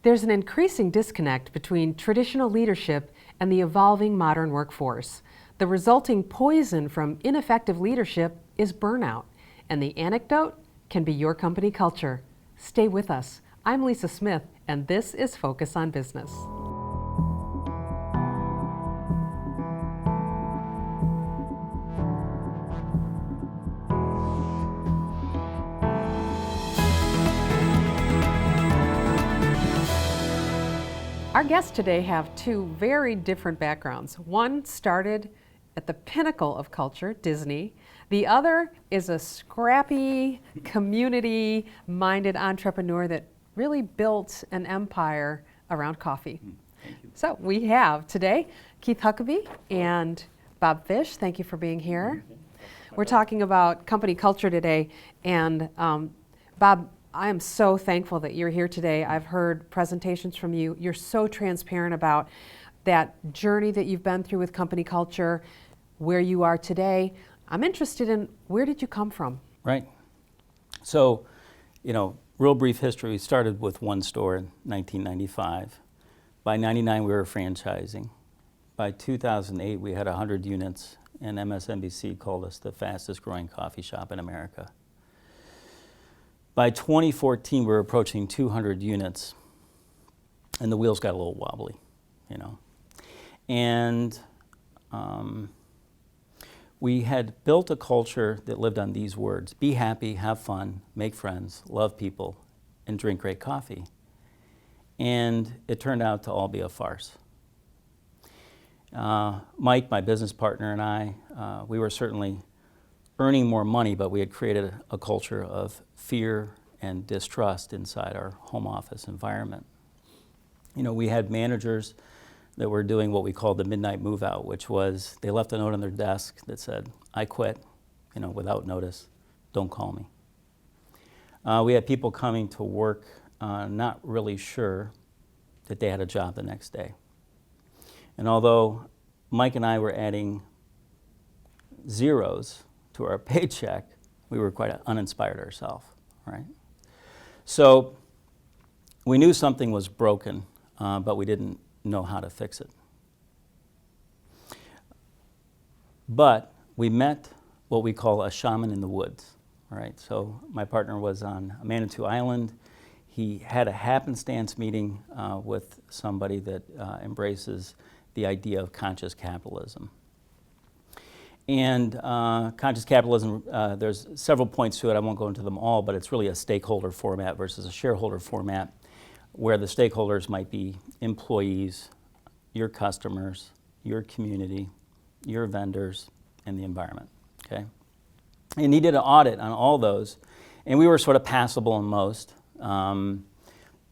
There's an increasing disconnect between traditional leadership and the evolving modern workforce. The resulting poison from ineffective leadership is burnout, and the antidote can be your company culture. Stay with us. I'm Lisa Smith, and this is Focus on Business. Our guests today have two very different backgrounds. One started at the pinnacle of culture, Disney. The other is a scrappy, community-minded entrepreneur that really built an empire around coffee. Thank you. So we have today Keith Huckabee and Bob Fish. Thank you for being here. We're talking about company culture today, and Bob, I am so thankful that you're here today. I've heard presentations from you. You're so transparent about that journey that you've been through with company culture, where you are today. I'm interested in, where did you come from? Right. So, real brief history. We started with one store in 1995. By 99, we were franchising. By 2008, we had 100 units, and MSNBC called us the fastest growing coffee shop in America. By 2014, we were approaching 200 units, and the wheels got a little wobbly, And we had built a culture that lived on these words: be happy, have fun, make friends, love people, and drink great coffee. And it turned out to all be a farce. Mike, my business partner, and I, we were certainly earning more money, but we had created a culture of fear and distrust inside our home office environment. We had managers that were doing what we called the midnight move out, which was they left a note on their desk that said, "I quit, without notice, don't call me." We had people coming to work not really sure that they had a job the next day. And although Mike and I were adding zeros to our paycheck, we were quite uninspired ourselves, right? So we knew something was broken, but we didn't know how to fix it. But we met what we call a shaman in the woods, right? So my partner was on Manitou Island. He had a happenstance meeting with somebody that embraces the idea of conscious capitalism. And conscious capitalism, there's several points to it. I won't go into them all, but it's really a stakeholder format versus a shareholder format, where the stakeholders might be employees, your customers, your community, your vendors, and the environment, okay? And he did an audit on all those, and we were sort of passable on most,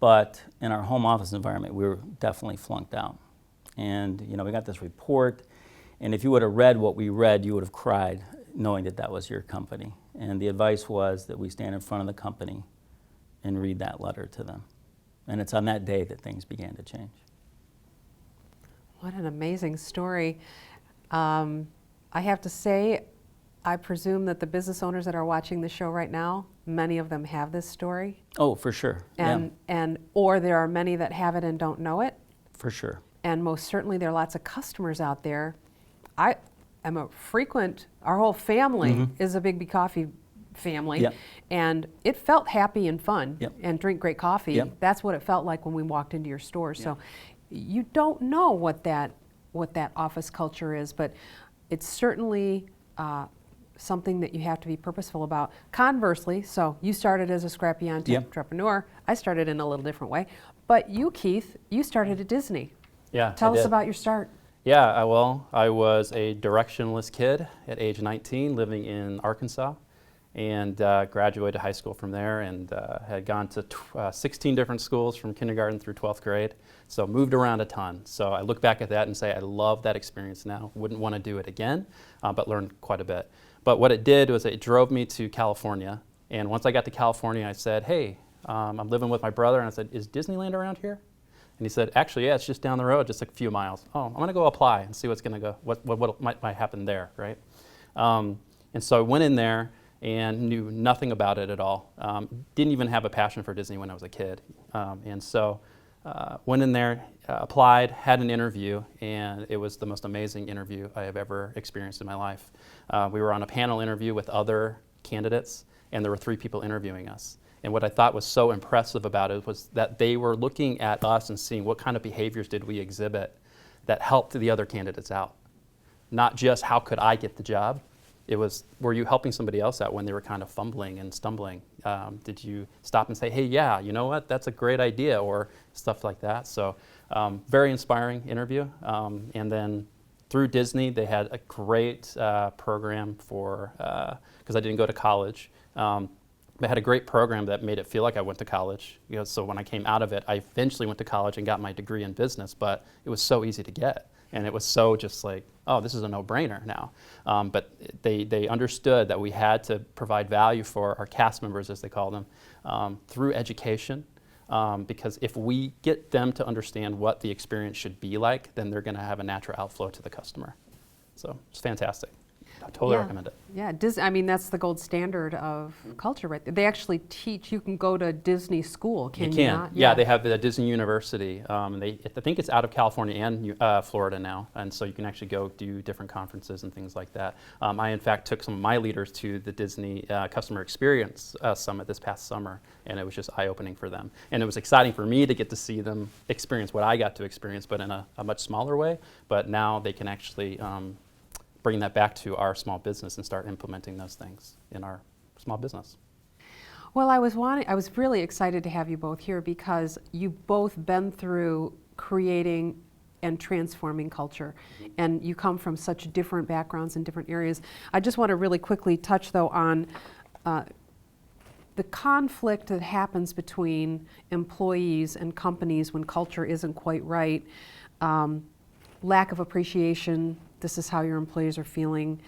but in our home office environment, we were definitely flunked out. And we got this report, and if you would have read what we read, you would have cried knowing that that was your company. And the advice was that we stand in front of the company and read that letter to them. And it's on that day that things began to change. What an amazing story. I have to say, I presume that the business owners that are watching the show right now, many of them have this story. Oh, for sure. Or there are many that have it and don't know it. For sure. And most certainly there are lots of customers out there. I am a frequent, our whole family is a Big Coffee family. Yep. And it felt happy and fun. Yep. And drink great coffee. Yep. That's what it felt like when we walked into your store. Yep. So you don't know what that office culture is, but it's certainly something that you have to be purposeful about. Conversely, so you started as a scrappy entrepreneur. I started in a little different way. But you, Keith, you started at Disney. Yeah, Tell us about your start. Yeah, I was a directionless kid at age 19, living in Arkansas, and graduated high school from there, and had gone to 16 different schools from kindergarten through 12th grade, so moved around a ton. So I look back at that and say I love that experience now. Wouldn't want to do it again, but learned quite a bit. But what it did was it drove me to California, and once I got to California, I said, hey, I'm living with my brother, and I said, is Disneyland around here? And he said, actually, yeah, it's just down the road, just a few miles. Oh, I'm going to go apply and see what might happen there, right? And so I went in there and knew nothing about it at all. Didn't even have a passion for Disney when I was a kid. And so went in there, applied, had an interview, and it was the most amazing interview I have ever experienced in my life. We were on a panel interview with other candidates, and there were 3 people interviewing us. And what I thought was so impressive about it was that they were looking at us and seeing what kind of behaviors did we exhibit that helped the other candidates out. Not just how could I get the job, it was, were you helping somebody else out when they were kind of fumbling and stumbling? Did you stop and say, hey, yeah, you know what, that's a great idea, or stuff like that. So very inspiring interview. And then through Disney, they had a great program for, because I didn't go to college, they had a great program that made it feel like I went to college. You know, so when I came out of it, I eventually went to college and got my degree in business, but it was so easy to get. And it was so just like, oh, this is a no-brainer now. But they understood that we had to provide value for our cast members, as they call them, through education. Because if we get them to understand what the experience should be like, then they're going to have a natural outflow to the customer. So it's fantastic. I totally recommend it. Yeah, I mean, that's the gold standard of culture right there. They actually teach, you can go to Disney school, can you not? Yeah, they have the Disney University. I think it's out of California and Florida now, and so you can actually go do different conferences and things like that. I, in fact, took some of my leaders to the Disney Customer Experience Summit this past summer, and it was just eye-opening for them. And it was exciting for me to get to see them experience what I got to experience, but in a much smaller way. But now they can actually bring that back to our small business and start implementing those things in our small business. Well, I was really excited to have you both here because you've both been through creating and transforming culture, and you come from such different backgrounds and different areas. I just want to really quickly touch, though, on the conflict that happens between employees and companies when culture isn't quite right, lack of appreciation, this is how your employees are feeling,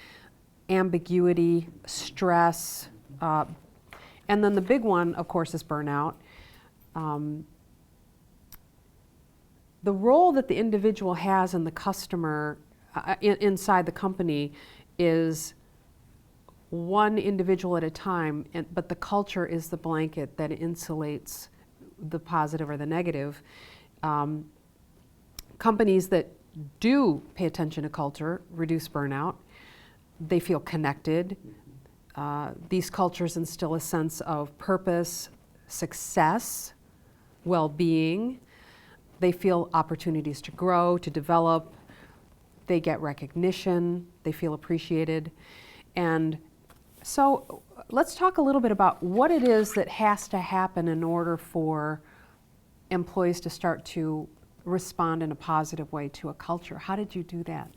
ambiguity, stress, and then the big one, of course, is burnout. The role that the individual has in the customer inside the company is one individual at a time, but the culture is the blanket that insulates the positive or the negative. Companies that do pay attention to culture reduce burnout. They feel connected. These cultures instill a sense of purpose, success, well-being. They feel opportunities to grow, to develop. They get recognition. They feel appreciated. And so let's talk a little bit about what it is that has to happen in order for employees to start to respond in a positive way to a culture. How did you do that?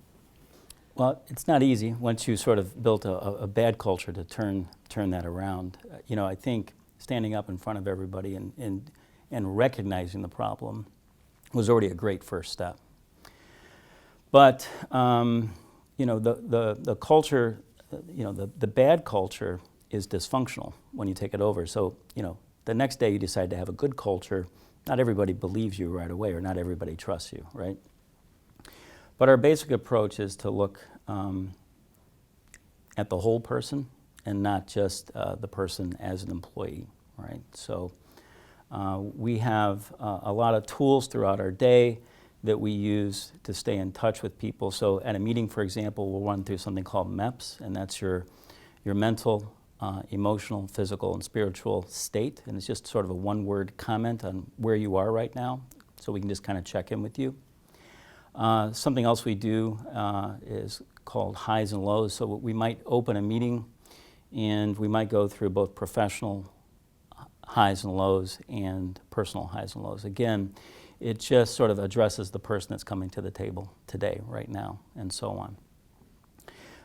Well, it's not easy once you sort of built a bad culture to turn that around. You know, I think standing up in front of everybody and recognizing the problem was already a great first step. But you know, the culture, you know, the bad culture is dysfunctional when you take it over. So, you know, the next day you decide to have a good culture. Not everybody believes you right away, or not everybody trusts you, right? But our basic approach is to look at the whole person and not just the person as an employee, right? So we have a lot of tools throughout our day that we use to stay in touch with people. So at a meeting, for example, we'll run through something called MEPS, and that's your mental, emotional, physical, and spiritual state. And it's just sort of a one-word comment on where you are right now, so we can just kind of check in with you. Something else we do is called highs and lows. So we might open a meeting and we might go through both professional highs and lows and personal highs and lows. Again, it just sort of addresses the person that's coming to the table today, right now, and so on.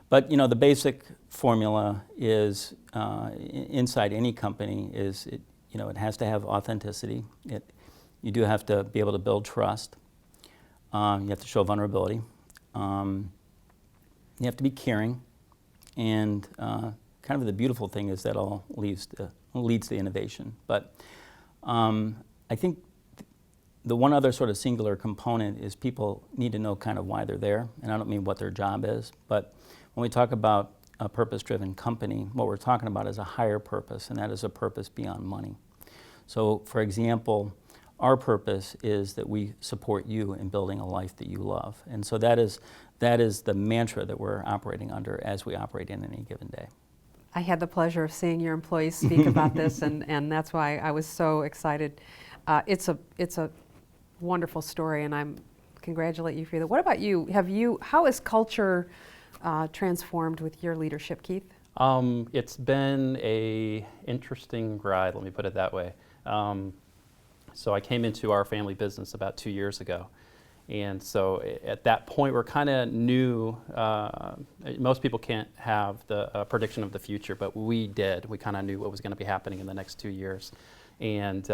But you know, the basic formula is inside any company is it has to have authenticity. You do have to be able to build trust. You have to show vulnerability. You have to be caring, and kind of the beautiful thing is that all leads to innovation. But I think the one other sort of singular component is people need to know kind of why they're there, and I don't mean what their job is, but when we talk about a purpose-driven company, what we're talking about is a higher purpose, and that is a purpose beyond money. So, for example, our purpose is that we support you in building a life that you love. And so that is the mantra that we're operating under as we operate in any given day. I had the pleasure of seeing your employees speak about this, and that's why I was so excited. It's a wonderful story, and I'm congratulate you for that. What about you? How has culture transformed with your leadership, Keith? It's been a interesting ride, let me put it that way. So I came into our family business about 2 years ago. And so at that point, we're kind of new. Most people can't have the prediction of the future, but we did. We kind of knew what was going to be happening in the next 2 years. And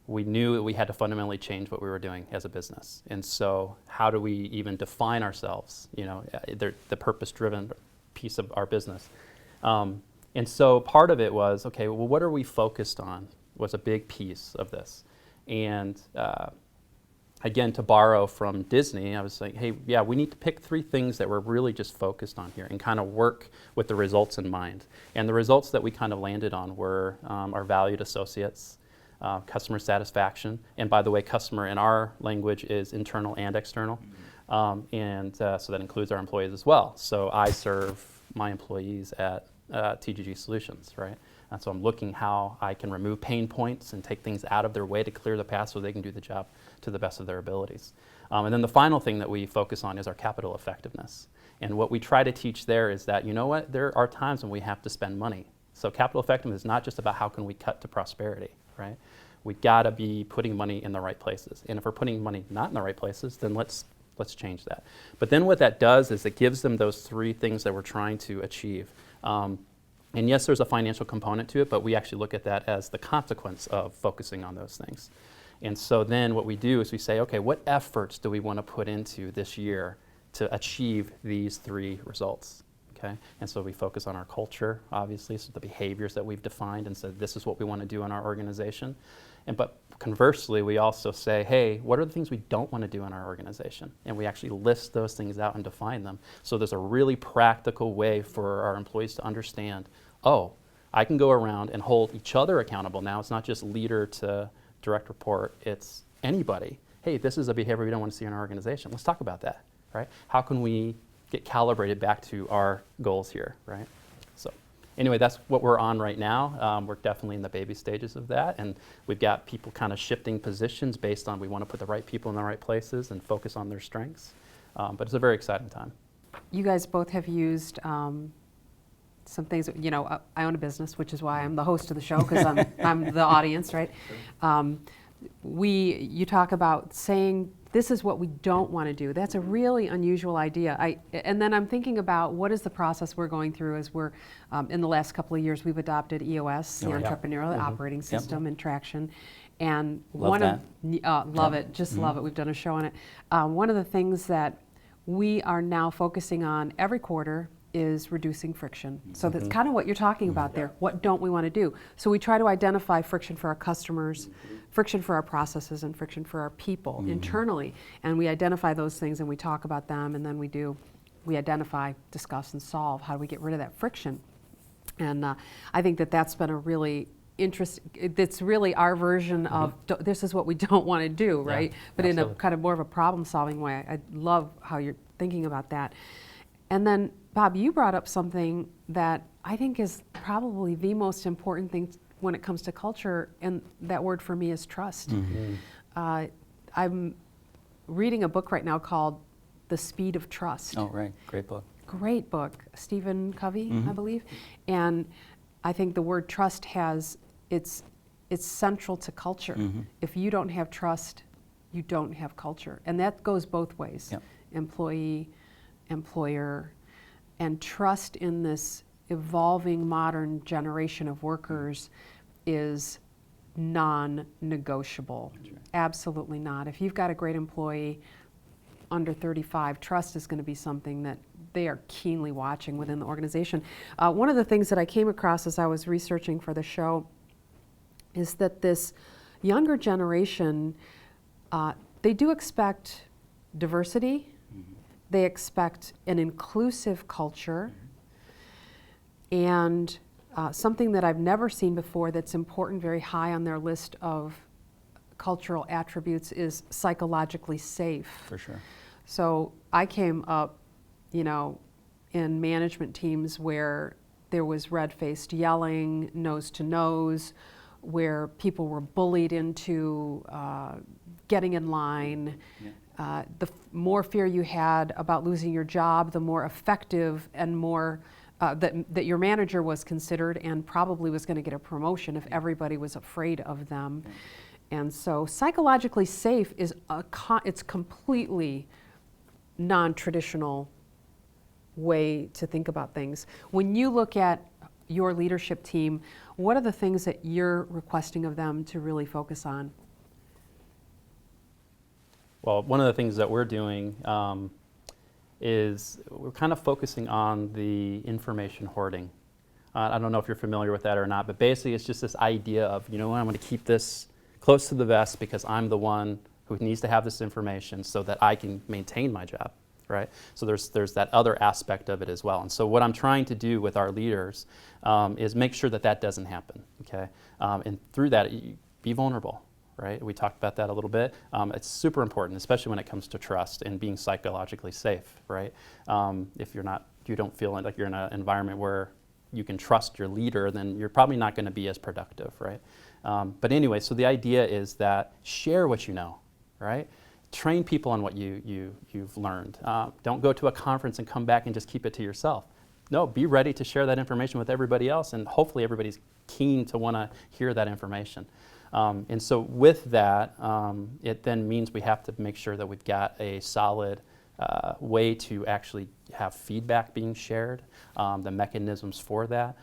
we knew that we had to fundamentally change what we were doing as a business. And so how do we even define ourselves, the purpose-driven piece of our business? And so part of it was, okay, well, what are we focused on was a big piece of this. And again, to borrow from Disney, I was like, hey, yeah, we need to pick 3 things that we're really just focused on here and kind of work with the results in mind. And the results that we kind of landed on were our valued associates, customer satisfaction, and by the way, customer in our language is internal and external, and so that includes our employees as well. So I serve my employees at TGG Solutions, right? And so I'm looking how I can remove pain points and take things out of their way to clear the path so they can do the job to the best of their abilities. And then the final thing that we focus on is our capital effectiveness. And what we try to teach there is that, you know what, there are times when we have to spend money. So capital effectiveness is not just about how can we cut to prosperity, right? We gotta be putting money in the right places. And if we're putting money not in the right places, then let's change that. But then what that does is it gives them those 3 things that we're trying to achieve. And yes, there's a financial component to it, but we actually look at that as the consequence of focusing on those things. And so then what we do is we say, okay, what efforts do we want to put into this year to achieve these 3 results? Okay? And so we focus on our culture, obviously, so the behaviors that we've defined and said this is what we want to do in our organization. But conversely, we also say, hey, what are the things we don't want to do in our organization? And we actually list those things out and define them. So there's a really practical way for our employees to understand, oh, I can go around and hold each other accountable now. It's not just leader to direct report, it's anybody. Hey, this is a behavior we don't want to see in our organization. Let's talk about that, right? How can we get calibrated back to our goals here, right? So anyway, that's what we're on right now. We're definitely in the baby stages of that, and we've got people kind of shifting positions based on we want to put the right people in the right places and focus on their strengths. But it's a very exciting time. You guys both have used some things, I own a business, which is why I'm the host of the show, because I'm the audience, right? You talk about saying, this is what we don't want to do. That's a really unusual idea. And then I'm thinking about what is the process we're going through as we're, in the last couple of years, we've adopted EOS, the Entrepreneurial Operating System, and Traction. And love it, just love it. We've done a show on it. One of the things that we are now focusing on every quarter is reducing friction. So that's kind of what you're talking about there. What don't we want to do? So we try to identify friction for our customers, friction for our processes, and friction for our people internally. And we identify those things and we talk about them, and then we identify, discuss, and solve how do we get rid of that friction. And I think that's been a really interesting, it's really our version of this is what we don't want to do, right? But absolutely. In a kind of more of a problem-solving way. I love how you're thinking about that. And then, Bob, you brought up something that I think is probably the most important thing when it comes to culture, and that word for me is trust. I'm reading a book right now called The Speed of Trust. Oh, right. Great book. Great book. Stephen Covey, I believe. And I think the word trust it's central to culture. If you don't have trust, you don't have culture. And that goes both ways. Employee, employer, and trust in this evolving modern generation of workers is non-negotiable. Right. Absolutely not. If you've got a great employee under 35, trust is going to be something that they are keenly watching within the organization. One of the things that I came across as I was researching for the show is that this younger generation, they do expect diversity. They expect an inclusive culture, and something that I've never seen before that's important, very high on their list of cultural attributes is psychologically safe. For sure. So I came up, you know, in management teams where there was red-faced yelling, nose to nose, where people were bullied into getting in line. Yeah. The more fear you had about losing your job, the more effective and more that your manager was considered, and probably was going to get a promotion if everybody was afraid of them. Yeah. And so psychologically safe is it's completely non-traditional way to think about things. When you look at your leadership team, what are the things that you're requesting of them to really focus on? Well, one of the things that we're doing is we're kind of focusing on the information hoarding. I don't know if you're familiar with that or not, but basically it's just this idea of, you know what, I'm going to keep this close to the vest because I'm the one who needs to have this information so that I can maintain my job, right? So there's that other aspect of it as well. And so what I'm trying to do with our leaders is make sure that that doesn't happen, okay? And through that, be vulnerable. Right? We talked about that a little bit. It's super important, especially when it comes to trust and being psychologically safe, right? If you don't feel like you're in an environment where you can trust your leader, then you're probably not going to be as productive, right? But anyway, so the idea is that share what you know, right? Train people on what you've learned. Don't go to a conference and come back and just keep it to yourself. No, be ready to share that information with everybody else, and hopefully everybody's keen to want to hear that information. And so with that, it then means we have to make sure that we've got a solid way to actually have feedback being shared, the mechanisms for that,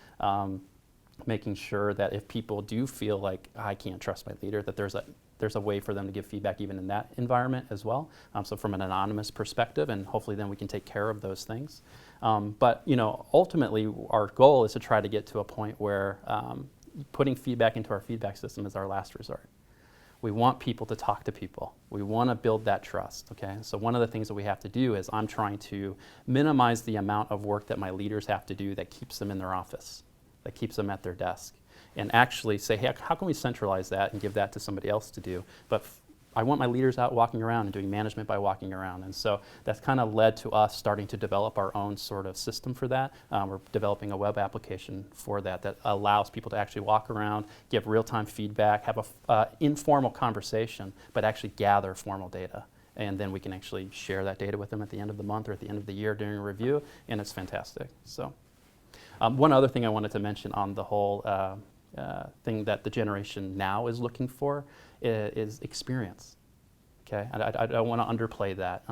making sure that if people do feel like I can't trust my leader, that there's a way for them to give feedback even in that environment as well. So from an anonymous perspective, and hopefully then we can take care of those things. But you know, ultimately our goal is to try to get to a point where putting feedback into our feedback system is our last resort. We want people to talk to people. We want to build that trust, okay? So one of the things that we have to do is I'm trying to minimize the amount of work that my leaders have to do that keeps them in their office, that keeps them at their desk, and actually say, hey, how can we centralize that and give that to somebody else to do? But I want my leaders out walking around and doing management by walking around. And so that's kind of led to us starting to develop our own sort of system for that. We're developing a web application for that allows people to actually walk around, give real-time feedback, have an informal conversation, but actually gather formal data. And then we can actually share that data with them at the end of the month or at the end of the year during a review, and it's fantastic. So one other thing I wanted to mention on the whole thing that the generation now is looking for is experience. Okay, I don't want to underplay that.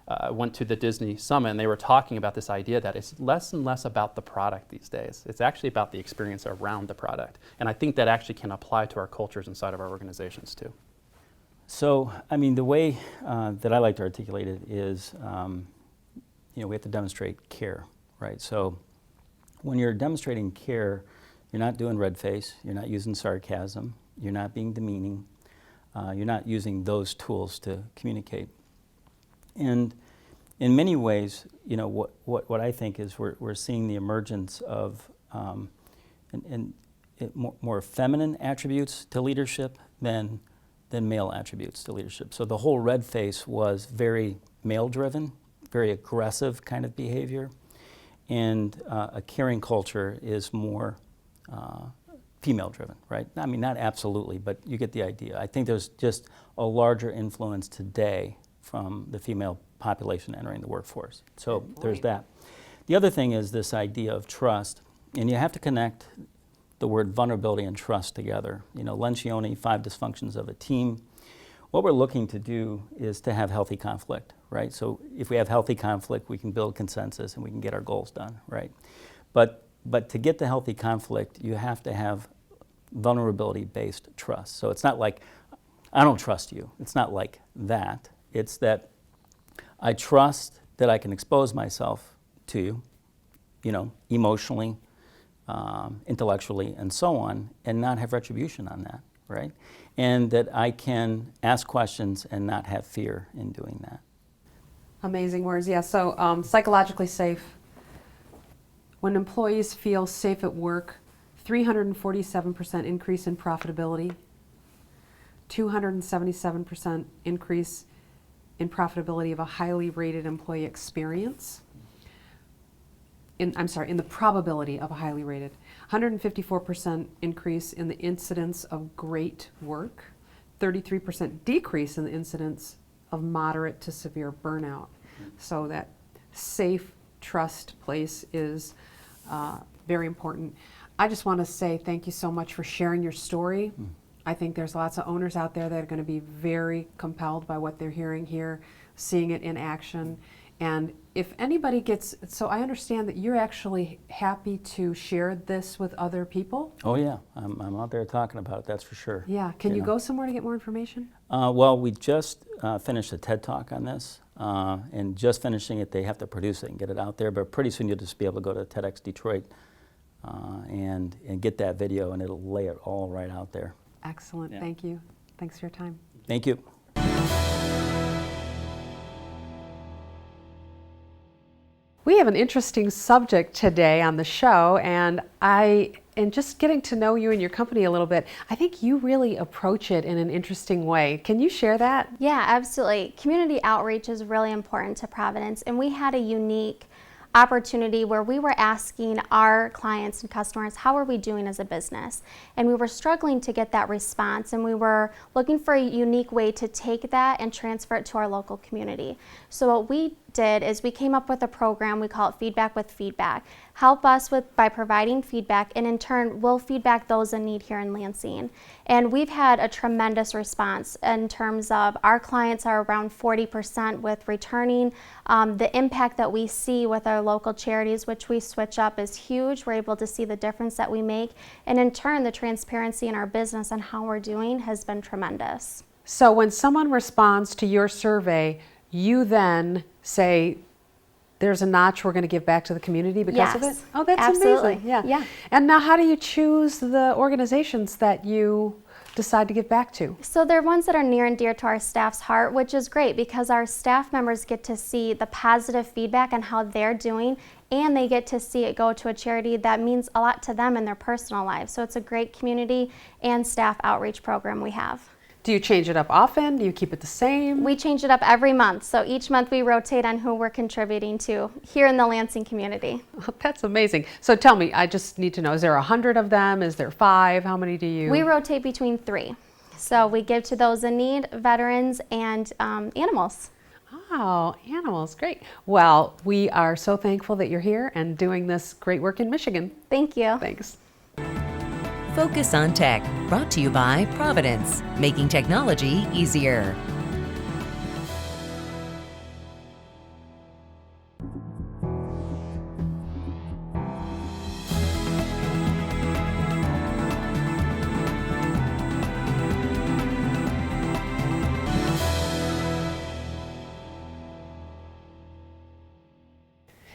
I went to the Disney Summit and they were talking about this idea that it's less and less about the product these days. It's actually about the experience around the product. And I think that actually can apply to our cultures inside of our organizations too. So, I mean, the way that I like to articulate it is, you know, we have to demonstrate care, right? So when you're demonstrating care, you're not doing red face, you're not using sarcasm, you're not being demeaning, you're not using those tools to communicate. And in many ways, you know, what I think is we're seeing the emergence of more feminine attributes to leadership than male attributes to leadership. So the whole red face was very male-driven, very aggressive kind of behavior, and a caring culture is more female-driven, right? I mean, not absolutely, but you get the idea. I think there's just a larger influence today from the female population entering the workforce. So there's that. The other thing is this idea of trust, and you have to connect the word vulnerability and trust together. You know, Lencioni, 5 dysfunctions of a team. What we're looking to do is to have healthy conflict, right? So if we have healthy conflict, we can build consensus and we can get our goals done, right? But to get the healthy conflict, you have to have vulnerability-based trust. So it's not like, I don't trust you. It's not like that. It's that I trust that I can expose myself to you, you know, emotionally, intellectually, and so on, and not have retribution on that, right? And that I can ask questions and not have fear in doing that. Amazing words, yeah. So psychologically safe. When employees feel safe at work, 347% increase in profitability. 277% increase in profitability of a highly rated employee experience. In the probability of a highly rated. 154% increase in the incidence of great work. 33% decrease in the incidence of moderate to severe burnout. So that safe, trust place is very important. I just want to say thank you so much for sharing your story. I think there's lots of owners out there that are going to be very compelled by what they're hearing here, seeing it in action. And if anybody gets, so I understand that you're actually happy to share this with other people? Oh yeah, I'm out there talking about it, that's for sure. Yeah, can you go somewhere to get more information? Well, we just finished a TED Talk on this, and just finishing it, they have to produce it and get it out there, but pretty soon you'll just be able to go to TEDx Detroit and get that video, and it'll lay it all right out there. Excellent, Yeah. Thank you. Thanks for your time. Thank you. We have an interesting subject today on the show, and just getting to know you and your company a little bit, I think you really approach it in an interesting way. Can you share that? Yeah, absolutely. Community outreach is really important to Providence, and we had a unique opportunity where we were asking our clients and customers, how are we doing as a business? And we were struggling to get that response, and we were looking for a unique way to take that and transfer it to our local community. So what we did is we came up with a program, we call it Feedback with Feedback. Help us by providing feedback, and in turn we'll feedback those in need here in Lansing. And we've had a tremendous response in terms of our clients are around 40% with returning. The impact that we see with our local charities, which we switch up, is huge. We're able to see the difference that we make, and in turn the transparency in our business and how we're doing has been tremendous. So when someone responds to your survey, you then say, there's a notch we're going to give back to the community because of it? Yes, Oh, that's absolutely. amazing. Yeah. Yeah. And now how do you choose the organizations that you decide to give back to? So they're ones that are near and dear to our staff's heart, which is great because our staff members get to see the positive feedback on how they're doing, and they get to see it go to a charity that means a lot to them in their personal lives. So it's a great community and staff outreach program we have. Do you change it up often? Do you keep it the same? We change it up every month. So each month we rotate on who we're contributing to here in the Lansing community. Oh, that's amazing. So tell me, I just need to know, is there 100 of them? Is there 5? How many do you? We rotate between 3. So we give to those in need, veterans, and animals. Oh, animals, great. Well, we are so thankful that you're here and doing this great work in Michigan. Thank you. Thanks. Focus on Tech, brought to you by Providence, making technology easier.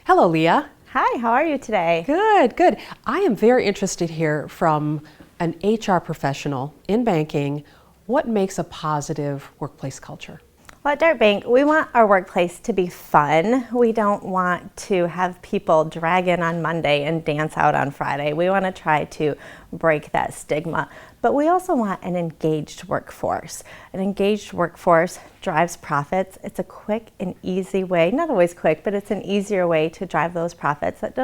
Hello, Leah. Hi, how are you today? Good, good. I am very interested here from an HR professional in banking. What makes a positive workplace culture? Well, at Dart Bank, we want our workplace to be fun. We don't want to have people drag in on Monday and dance out on Friday. We want to try to break that stigma. But we also want an engaged workforce. An engaged workforce drives profits. It's a quick and easy way, not always quick, but it's an easier way to drive those profits that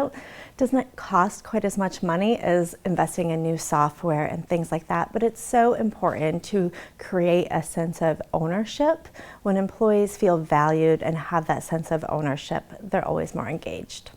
doesn't cost quite as much money as investing in new software and things like that. But it's so important to create a sense of ownership. When employees feel valued and have that sense of ownership, they're always more engaged.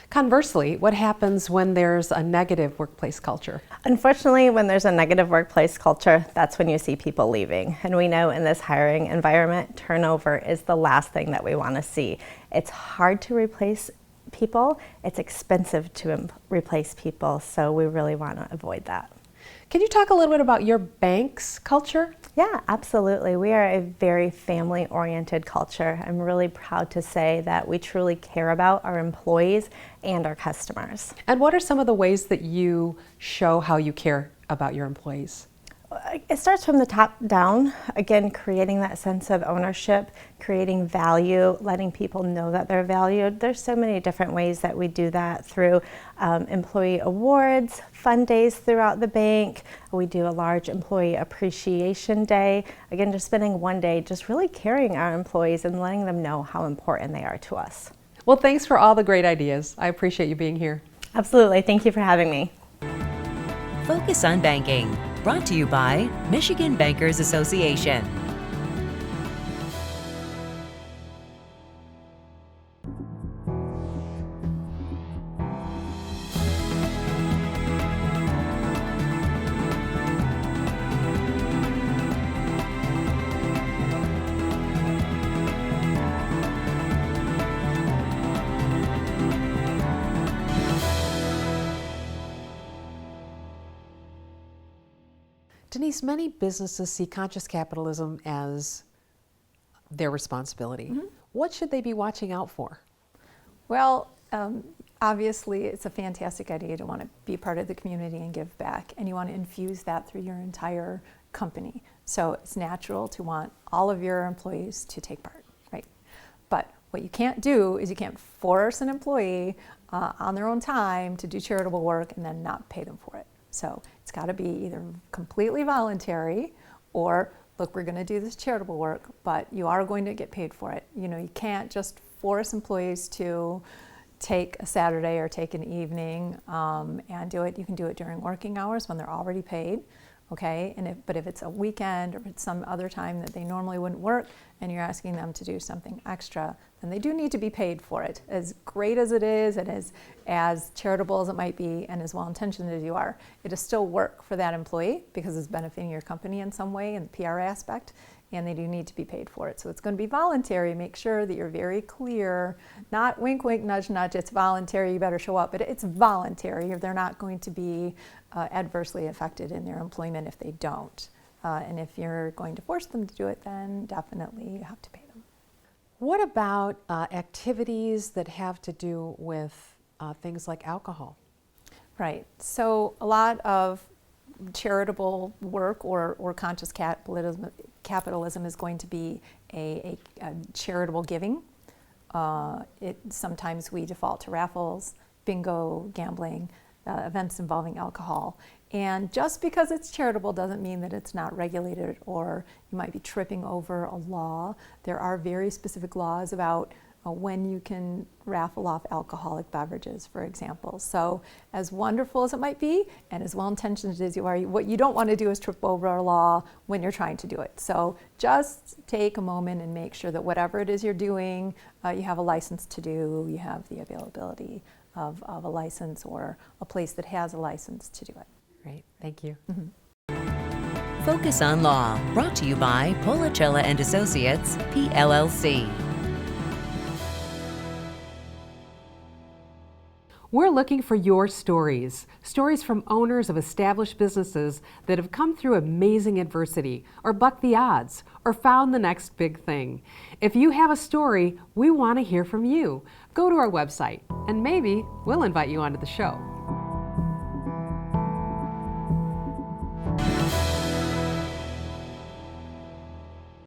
Conversely, what happens when there's a negative workplace culture? Unfortunately, when there's a negative workplace culture, that's when you see people leaving. And we know in this hiring environment, turnover is the last thing that we want to see. It's hard to replace people. It's expensive to replace people, so we really want to avoid that. Can you talk a little bit about your bank's culture? Yeah, absolutely. We are a very family-oriented culture. I'm really proud to say that we truly care about our employees and our customers. And what are some of the ways that you show how you care about your employees? It starts from the top down, again, creating that sense of ownership, creating value, letting people know that they're valued. There's so many different ways that we do that through employee awards, fun days throughout the bank. We do a large employee appreciation day. Again, just spending one day just really carrying our employees and letting them know how important they are to us. Well, thanks for all the great ideas. I appreciate you being here. Absolutely. Thank you for having me. Focus on Banking, brought to you by Michigan Bankers Association. Denise, many businesses see conscious capitalism as their responsibility. What should they be watching out for? Well, obviously it's a fantastic idea to want to be part of the community and give back, and you want to infuse that through your entire company. So it's natural to want all of your employees to take part, right? But what you can't do is you can't force an employee on their own time to do charitable work and then not pay them for it. So it's got to be either completely voluntary or, look, we're going to do this charitable work, but you are going to get paid for it. You know, you can't just force employees to take a Saturday or take an evening and do it. You can do it during working hours when they're already paid, okay? But if it's a weekend or if it's some other time that they normally wouldn't work and you're asking them to do something extra, then they do need to be paid for it. As great as it is and as charitable as it might be and as well-intentioned as you are, it is still work for that employee because it's benefiting your company in some way in the PR aspect, and they do need to be paid for it. So it's going to be voluntary. Make sure that you're very clear, not wink, wink, nudge, nudge, it's voluntary, you better show up, but it's voluntary. They're not going to be adversely affected in their employment if they don't. And if you're going to force them to do it, then definitely you have to pay them. What about activities that have to do with things like alcohol? Right. So a lot of charitable work or conscious capitalism is going to be a charitable giving. Sometimes we default to raffles, bingo, gambling, events involving alcohol. And just because it's charitable doesn't mean that it's not regulated or you might be tripping over a law. There are very specific laws about when you can raffle off alcoholic beverages, for example. So as wonderful as it might be and as well-intentioned as you are, what you don't want to do is trip over a law when you're trying to do it. So just take a moment and make sure that whatever it is you're doing, you have a license to do, you have the availability of a license or a place that has a license to do it. Great, thank you. Focus on Law, brought to you by Policella and Associates, PLLC. We're looking for your stories from owners of established businesses that have come through amazing adversity, or bucked the odds, or found the next big thing. If you have a story, we want to hear from you. Go to our website, and maybe we'll invite you onto the show.